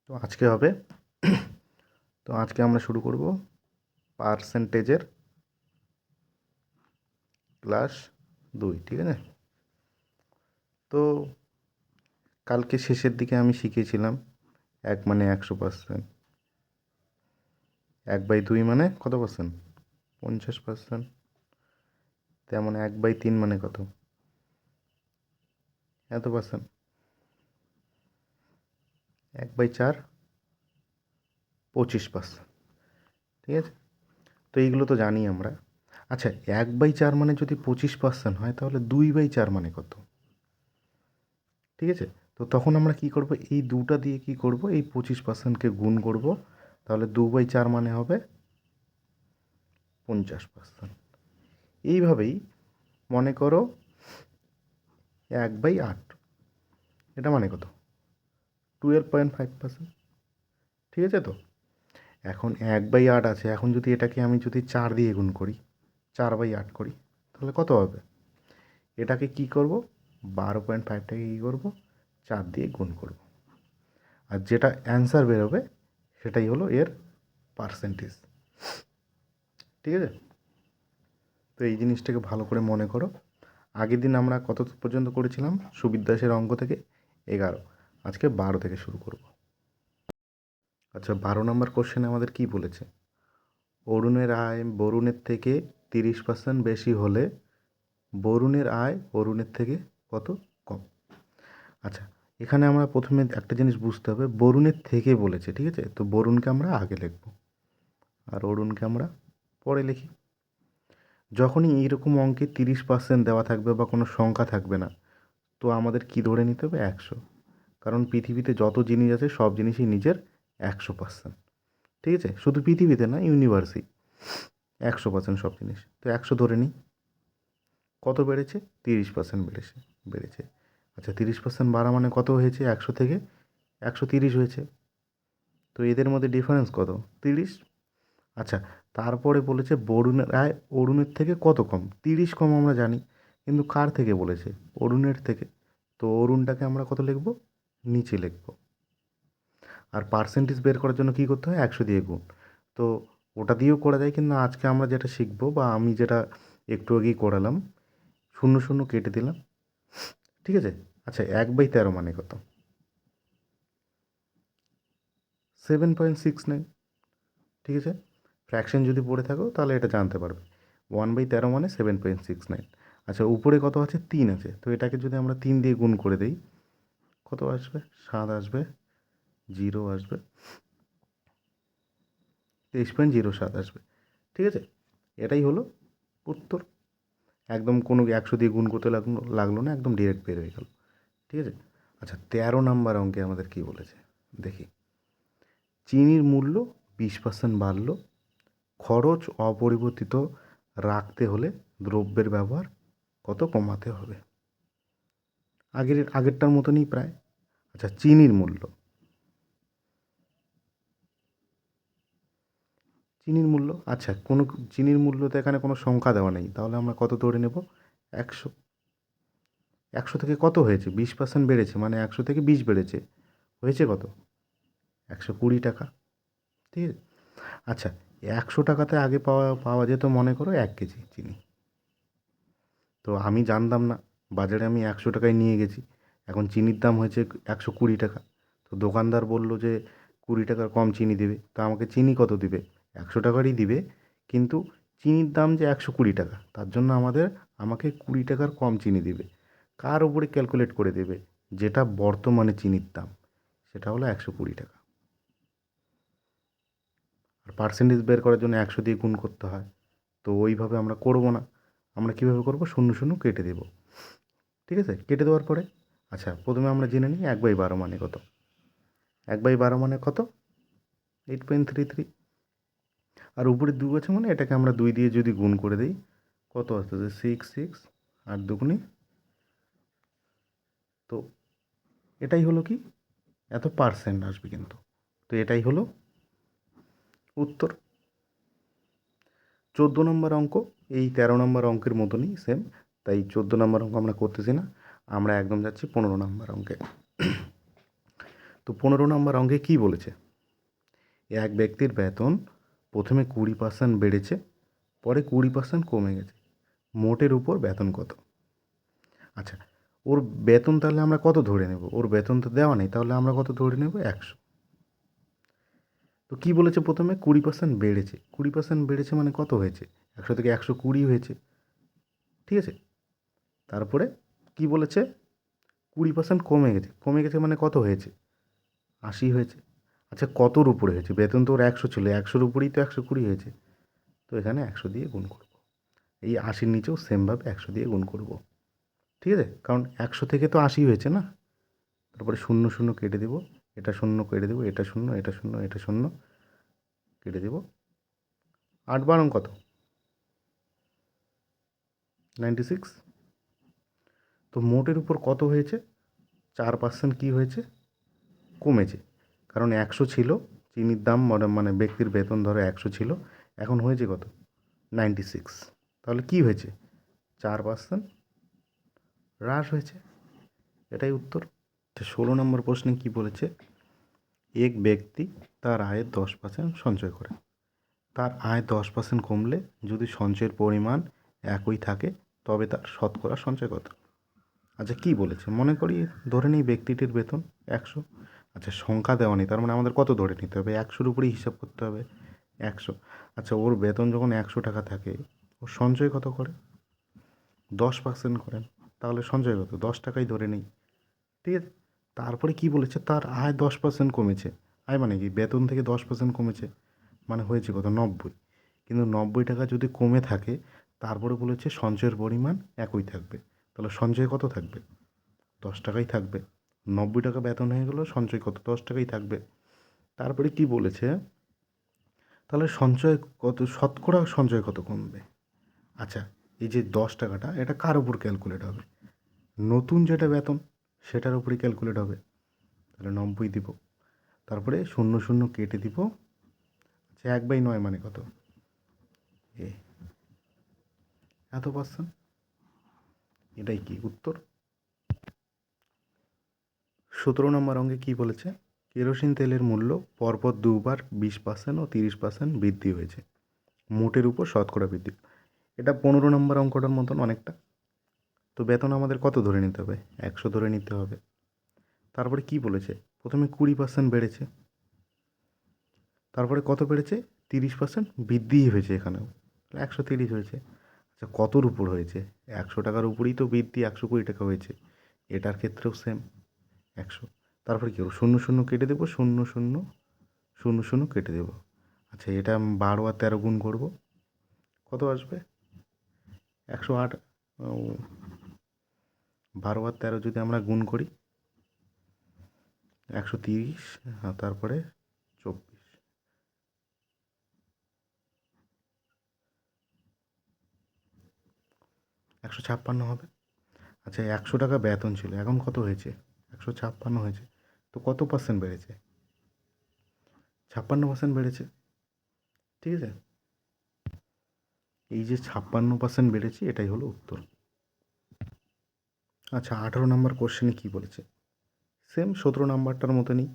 তো আজকে হবে তো আজকে আমরা শুরু করব পার্সেন্টেজের ক্লাস 2, ঠিক আছে। তো কালকে শেষের দিকে আমি শিখিয়েছিলাম 1 মানে 100%, 1/2 মানে কত পার্সেন্ট, 50%। তেমন 1/3 মানে কত, এত পার্সেন্ট। 1/4 25%, ঠিক আছে। তো এইগুলো তো জানি আমরা। আচ্ছা, 1/4 মানে যদি 25% হয়, তাহলে 2/4 মানে কত, ঠিক আছে। তো তখন আমরা কি করব, এই দুটা দিয়ে কি করব, এই 25%কে গুণ করব, তাহলে 2/4 মানে হবে 50%। এইভাবেই মনে করো 1/8, এটা মানে কত, 12.5%, ঠিক আছে। তো এখন 1/8 আছে, এখন যদি এটাকে আমি যদি 4 দিয়ে গুণ করি, 4/8 করি, তাহলে কত হবে। এটাকে কি করব, 12.5টাকে কী করব, 4 দিয়ে গুণ করব, আর যেটা অ্যান্সার বেরোবে সেটাই হলো এর পার্সেন্টেজ, ঠিক আছে। তো এই জিনিসটাকে ভালো করে মনে করো। আগের দিন আমরা কত পর্যন্ত করেছিলাম, সুবির দাসের অঙ্ক থেকে 11, আজকে 12 থেকে শুরু করব। আচ্ছা, 12 নম্বর কোশ্চেনে আমাদের কি বলেছে, অরুণের আয় বরুণের থেকে 30% বেশি হলে বরুণের আয় অরুণের থেকে কত কম। আচ্ছা, এখানে আমরা প্রথমে একটা জিনিস বুঝতে হবে, বরুণের থেকে বলেছে, ঠিক আছে। তো বরুণকে আমরা আগে লিখব আর অরুণকে আমরা পরে লিখি। যখনই এইরকম অঙ্কে 30% দেওয়া থাকবে বা কোনো সংখ্যা থাকবে না, তো আমাদের কি ধরে নিতে হবে, 100। কারণ পৃথিবীতে যত জিনিস আছে সব জিনিসই নিজের 100%, ঠিক আছে। শুধু পৃথিবীতে না, ইউনিভার্সই 100% সব জিনিস। তো 100 ধরে নিই। কত বেড়েছে, 30% বেড়েছে। আচ্ছা, 30% বাড়া মানে কত হয়েছে, 100 থেকে 130 হয়েছে। তো এদের মধ্যে ডিফারেন্স কত, 30। আচ্ছা, তারপরে বলেছে বরুণের আয় অরুণের থেকে কত কম, 30 কম আমরা জানি, কিন্তু কার থেকে বলেছে, অরুণের থেকে। তো অরুণটাকে আমরা কত লিখব, নিচে লিখব। আর পার্সেন্টেজ বের করার জন্য কী করতে হয়, 100 দিয়ে গুণ। তো ওটা দিয়েও করা যায়, কিন্তু আজকে আমরা যেটা শিখবো বা আমি যেটা একটু আগেই করালাম, 0 0 কেটে দিলাম, ঠিক আছে। আচ্ছা, 1/13 মানে কত, 7.69, ঠিক আছে। ফ্র্যাকশন যদি পড়ে থাকো তাহলে এটা জানতে পারবে, 1/13 মানে 7.69। আচ্ছা, উপরে কত আছে, 3 আছে, তো এটাকে যদি আমরা 3 দিয়ে গুণ করে দিই, কত আসবে, 7 আসবে, 0 আসবে, 23.07 আসবে, ঠিক আছে। এটাই হলো উত্তর। একদম কোনো 100 দিয়ে গুণ করতে লাগলো না, একদম ডিরেক্ট বের হয়ে গেল, ঠিক আছে। আচ্ছা, 13 নম্বর অঙ্কে আমাদের কী বলেছে দেখি, চিনির মূল্য 20% বাড়ল, খরচ অপরিবর্তিত রাখতে হলে দ্রব্যের ব্যবহার কত কমাতে হবে। আগেরটার মতনই প্রায়। আচ্ছা, চিনির মূল্য, আচ্ছা কোনো চিনির মূল্য তো এখানে কোনো সংখ্যা দেওয়া নেই, তাহলে আমরা কত ধরে নেব, 100। 100 থেকে কত হয়েছে, 20% বেড়েছে, মানে 100 থেকে 20 বেড়েছে, হয়েছে কত, 120 টাকা, ঠিক আছে। আচ্ছা, 100 টাকাতে আগে পাওয়া পাওয়া যেত মনে করো 1 কেজি চিনি। তো আমি জানতাম না, বাজারে আমি 100 টাকায় নিয়ে গেছি, এখন চিনির দাম হয়েছে 120 টাকা। তো দোকানদার বলল যে 20 টাকার কম চিনি দেবে, তো আমাকে চিনি কত দিবে, 100 টাকারই দিবে, কিন্তু চিনির দাম যে 120 টাকা, তার জন্য আমাকে 20 টাকার কম চিনি দিবে। কার উপরে ক্যালকুলেট করে দেবে, যেটা বর্তমানে চিনির দাম, সেটা হলো 120 টাকা। আর পার্সেন্টেজ বের করার জন্য 100 দিয়ে গুণ করতে হয়, তো ওইভাবে আমরা করব না। আমরা কীভাবে করব, 0 0 কেটে দেব, ঠিক আছে। কেটে দেওয়ার পরে, আচ্ছা প্রথমে আমরা জেনে নিই 1/12 মানে কত। 1/12 মানে কত, 8.33। আর উপরে 2 আছে মানে এটাকে আমরা 2 দিয়ে যদি গুণ করে দিই, কত আসতেছে, 6 আর 2 তো এটাই হলো কি, এত পার্সেন্ট আসবে কিন্তু। তো এটাই হলো উত্তর। 14 নম্বর অঙ্ক এই 13 নম্বর অঙ্কের মতনই সেম, তাই 14 নম্বর অঙ্ক আমরা করতেছি না, আমরা একদম যাচ্ছি 15 নম্বর অঙ্কে। তো 15 নম্বর অঙ্কে কী বলেছে? এক ব্যক্তির বেতন প্রথমে 20% বেড়েছে, পরে 20% কমে গেছে, মোটের উপর বেতন কত? আচ্ছা, ওর বেতন তাহলে আমরা কত ধরে নেব? ওর বেতন তো দেওয়া নেই, তাহলে আমরা কত ধরে নেব? 100। তো কী বলেছে প্রথমে? 20% বেড়েছে। 20% বেড়েছে মানে কত হয়েছে? 100 থেকে 120 হয়েছে, ঠিক আছে? তারপরে কি বলেছে? 20% কমে গেছে। কমে গেছে মানে কত হয়েছে? 80 হয়েছে। আচ্ছা, কতর উপরে হয়েছে? বেতন তো ওর 100 ছিল, 100-র উপরেই তো 120 হয়েছে। তো এখানে 100 দিয়ে গুণ করব। এই 80-র নিচেও সেমভাবে 100 দিয়ে গুণ করব, ঠিক আছে? কারণ 100 থেকে তো 80 হয়েছে না? তারপরে 0 0 কেটে দেবো, এটা 0 কেটে দেবো, এটা 0, এটা 0, এটা 0 কেটে দেবো। 8 বারং কত? 96। তো মোটের উপর কত হয়েছে? 4% কী হয়েছে? কমেছে। কারণ 100 ছিল চিনির দাম, মানে ব্যক্তির বেতন ধরো 100 ছিল, এখন হয়েছে কত? 96। তাহলে কি হয়েছে? 4% হ্রাস হয়েছে। এটাই উত্তর। 16 নম্বর প্রশ্নে কি বলেছে? এক ব্যক্তি তার আয়ের 10% সঞ্চয় করে। তার আয় 10% কমলে যদি সঞ্চয়ের পরিমাণ একই থাকে তবে তার শতকরা সঞ্চয় কত? আচ্ছা, কী বলেছে? মনে করি ধরে নিই ব্যক্তিটির বেতন 100। আচ্ছা, সংখ্যা দেওয়া নেই, তার মানে আমাদের কত ধরে নিতে হবে? 100-র উপরেই হিসাব করতে হবে। 100। আচ্ছা, ওর বেতন যখন 100 টাকা থাকে, ওর সঞ্চয় কত করে? 10% করেন। তাহলে সঞ্চয় কত? 10 টাকাই ধরে নিই, ঠিক আছে? তারপরে কি বলেছে? তার আয় 10% কমেছে। আয় মানে কি? বেতন থেকে 10% কমেছে, মানে হয়েছে কত? 90। কিন্তু 90 টাকা যদি কমে থাকে, তারপরে বলেছে সঞ্চয়ের পরিমাণ একই থাকবে। তাহলে সঞ্চয় কত থাকবে? 10 টাকাই থাকবে। 90 টাকা বেতন হয়ে গেল, সঞ্চয় কত? 10 টাকাই থাকবে। তারপরে কি বলেছে? তাহলে সঞ্চয় কত, শতকরা সঞ্চয় কত কমবে? আচ্ছা, এই যে 10 টাকাটা, এটা কার উপর ক্যালকুলেট হবে? নতুন যেটা বেতন সেটার উপরই ক্যালকুলেট হবে। তাহলে 90 দিব, তারপরে 0 0 কেটে দিব। আচ্ছা, 1/9 মানে কত? এ এত পার্সেন্ট। এটাই কি উত্তর? 17 নম্বর অঙ্কে কী বলেছে? কেরোসিন তেলের মূল্য পরপর দুবার 20% ও 30% বৃদ্ধি হয়েছে, মোটের উপর শতকরা বৃদ্ধি। এটা 15 নম্বর অঙ্কটার মতন অনেকটা। তো বেতন আমাদের কত ধরে নিতে হবে? 100 ধরে নিতে হবে। তারপরে কি বলেছে? প্রথমে 20% বেড়েছে, তারপরে কত বেড়েছে? 30% বৃদ্ধিই হয়েছে এখানেও, 130 হয়েছে। আচ্ছা, কতর উপর হয়েছে? 100 টাকার উপরেই তো বৃদ্ধি, 120 টাকা হয়েছে। এটার ক্ষেত্রেও সেম 100। তারপরে কী করবো? 0 0 কেটে দেবো, 0 0 0 0 কেটে দেবো। আচ্ছা, এটা 12 আর 13 গুণ করবো, কত আসবে? 108। 12 আর 13 যদি আমরা গুণ করি, 130, তারপরে 24, 156 হবে। আচ্ছা, 100 টাকা বেতন ছিল, এখন কত হয়েছে? 156 হয়েছে। তো কত পার্সেন্ট বেড়েছে? 56% বেড়েছে, ঠিক আছে? এই যে 56% বেড়েছে, এটাই হলো উত্তর। আচ্ছা, 18 নম্বর কোশ্চেনে কী বলেছে? সেম 17 নম্বরটার মতনই।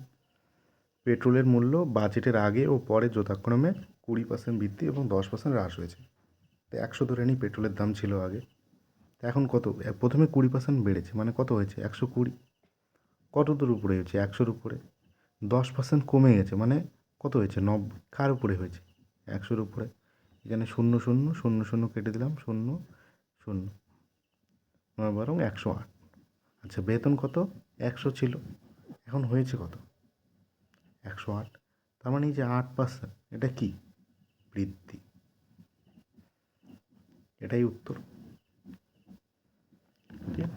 পেট্রোলের মূল্য বাজেটের আগে ও পরে যথাক্রমে 20% বৃদ্ধি এবং 10% হ্রাস হয়েছে। তো 100 ধরে নিই পেট্রোলের দাম ছিল আগে, তো এখন কত? প্রথমে 20% বেড়েছে, মানে কত হয়েছে? 120। কত দূর উপরে হয়েছে? 100-র উপরে। 10% কমে গেছে, মানে কত হয়েছে? 90। কার উপরে হয়েছে? 100-র উপরে। এখানে 0 0 0 0 কেটে দিলাম, 0 0 বরং 108। আচ্ছা, বেতন কত? 100 ছিল, এখন হয়েছে কত? 108। তার মানে এই যে 8%, এটা কি? বৃদ্ধি। এটাই উত্তর, ঠিক?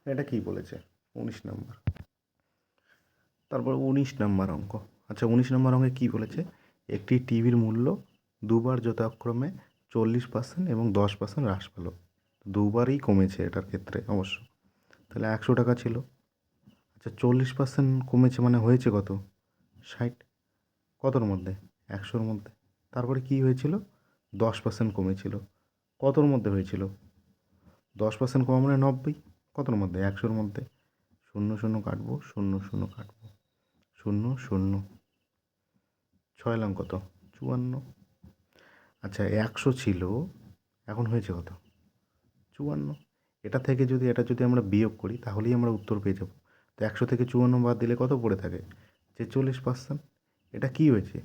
এটা কি বলেছে? 19 নম্বর। তারপর 19 নম্বর অঙ্ক। আচ্ছা, 19 নম্বর অঙ্কে কী বলেছে? একটি টিভির মূল্য দুবার যথাক্রমে 40% এবং 10% হ্রাস পেল। দুবারই কমেছে এটার ক্ষেত্রে অবশ্য। তাহলে 100 টাকা ছিল। আচ্ছা, 40% কমেছে মানে হয়েছে কত? 60। কতর মধ্যে? 100-র মধ্যে। তারপরে কী হয়েছিল? 10% কমেছিল। কতর মধ্যে হয়েছিল? 10% কমা মানে 90। কতর মধ্যে? 100-র মধ্যে। শূন্য শূন্য কাটবো, শূন্য শূন্য কাটবো, শূন্য শূন্য, 6 লং কত? 54। আচ্ছা 100 ছিল, এখন হয়েছে কত? 54। এটা থেকে যদি এটা যদি আমরা বিয়োগ করি তাহলেই আমরা উত্তর পেয়ে যাব। তো 100 থেকে 54 বাদ দিলে কত পড়ে থাকে? 43%। এটা কি হয়েছে?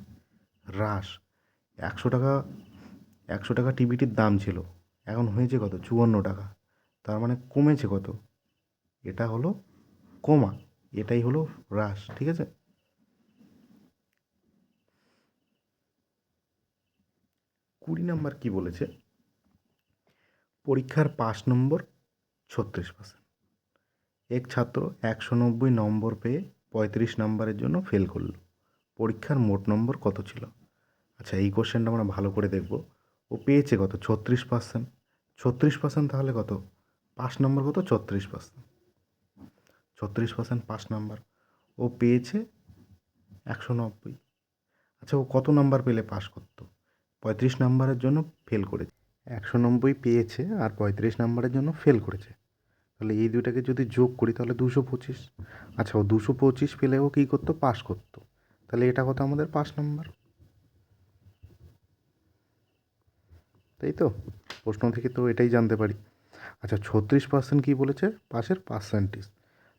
হ্রাস। 100 টাকা, 100 টাকা টিভিটির দাম ছিল, এখন হয়েছে কত? 54 টাকা। তার মানে কমেছে কত? এটা হলো কমা, এটাই হলো হ্রাস। ঠিক আছে? 20 নাম্বার কি বলেছে? পরীক্ষার পাস নম্বর 36%। এক ছাত্র 190 নম্বর পেয়ে 35 নম্বরের জন্য ফেল করলো। পরীক্ষার মোট নম্বর কত ছিল? আচ্ছা এই কোশ্চেনটা আমরা ভালো করে দেখব। ও পেয়েছে কত? 36%। 36% তাহলে কত? পাস নম্বর কত? 36%। 36% পাস নাম্বার। ও পেয়েছে 190। আচ্ছা ও কত নাম্বার পেলে পাস করতো? 35 নাম্বারের জন্য ফেল করেছে। 190 পেয়েছে আর 35 নাম্বারের জন্য ফেল করেছে। তাহলে এই দুইটাকে যদি যোগ করি তাহলে 225। আচ্ছা ও 225 পেলে ও কী করতো? পাস করতো। তাহলে এটা কত? আমাদের পাস নাম্বার। তাই তো? প্রশ্ন থেকে তো এটাই জানতে পারি। আচ্ছা 36% কী বলেছে? পাসের পার্সেন্টেজ।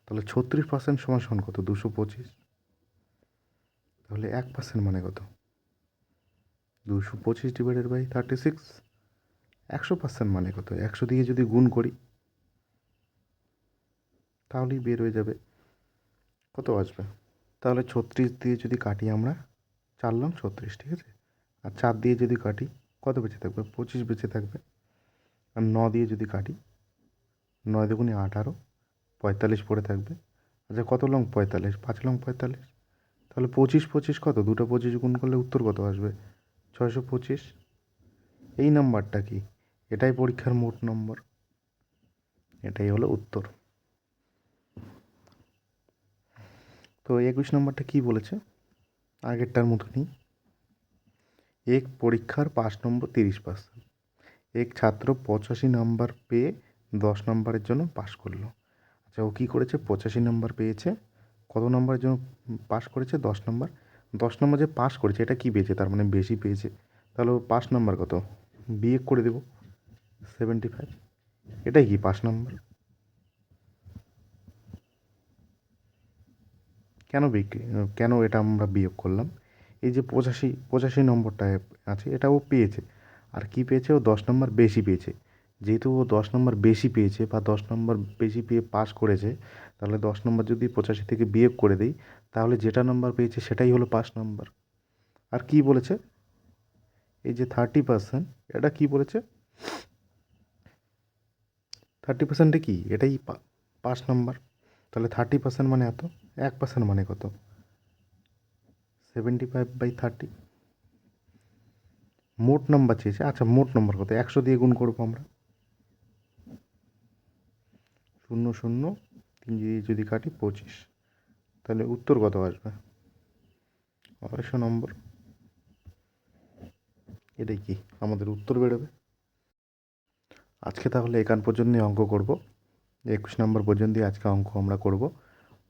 তাহলে 36% সমান সমান কত? 225। তাহলে 1% মানে কত? 225 ডিভাইডেড বাই 36। 100% মানে কত? 100 দিয়ে যদি গুণ করি তাহলেই বের হয়ে যাবে কত আসবে। তাহলে 36 দিয়ে যদি কাটি আমরা, 4 লং 36, ঠিক আছে? আর 4 দিয়ে যদি কাটি কত বেঁচে থাকবে? 25 বেঁচে থাকবে। আর 9 দিয়ে যদি কাটি, 9 দুগুণে 18, 45 পড়ে থাকবে। আচ্ছা কত লং 45? 5 লং 45। তাহলে 25 25 কত? দুটো 25 গুণ করলে উত্তর কত আসবে? 625। এই নাম্বারটা কি? এটাই পরীক্ষার মোট নম্বর, এটাই হলো উত্তর। তো 21 নম্বরটা কী বলেছে? আগেরটার মতনই। এক পরীক্ষার পাস নম্বর 30%। এক ছাত্র 85 নাম্বার পেয়ে 10 নম্বরের জন্য পাস করলো। আচ্ছা ও কী করেছে? 85 নাম্বার পেয়েছে, কত নম্বরের জন্য পাস করেছে? 10 নম্বর। 10 নম্বর যে পাস করেছে এটা কি পেয়েছে? তার মানে বেশি পেয়েছে। তাহলে ও পাস নাম্বার কত? বিয়োগ করে দেবো, 75। এটাই কি পাস নাম্বার? কেন এটা আমরা বিয়োগ করলাম? এই যে 85 নম্বরটা আছে এটা ও পেয়েছে, আর কি পেয়েছে? ও 10 নম্বর বেশি পেয়েছে। যেহেতু ও 10 নম্বর বেশি পেয়েছে বা 10 নম্বর বেশি পেয়ে পাস করেছে, তাহলে 10 নম্বর যদি 85 থেকে বিয়োগ করে দিই তাহলে যেটা নম্বর পেয়েছে সেটাই হলো পাস নাম্বার। আর কি বলেছে? এই যে 30%, এটা কি বলেছে? 30%-এ কি? এটাই পাস নাম্বার। তাহলে 30% মানে এত, 1% মানে কত? 75/30। মোট নাম্বার চেয়েছে। আচ্ছা মোট নাম্বার কত? 100 দিয়ে গুণ করবো আমরা। 0 0 3 দিয়ে যদি কাটি 25। তাহলে উত্তর কত আসবে? 250 নম্বর। এটাই কি আমাদের উত্তর বেরোবে। আজকে তাহলে এখান পর্যন্তই অঙ্ক করব। 21 নম্বর পর্যন্তই আজকে অঙ্ক আমরা করব।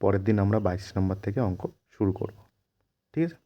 পরের দিন আমরা 22 নম্বর থেকে অঙ্ক শুরু করব। ঠিক আছে?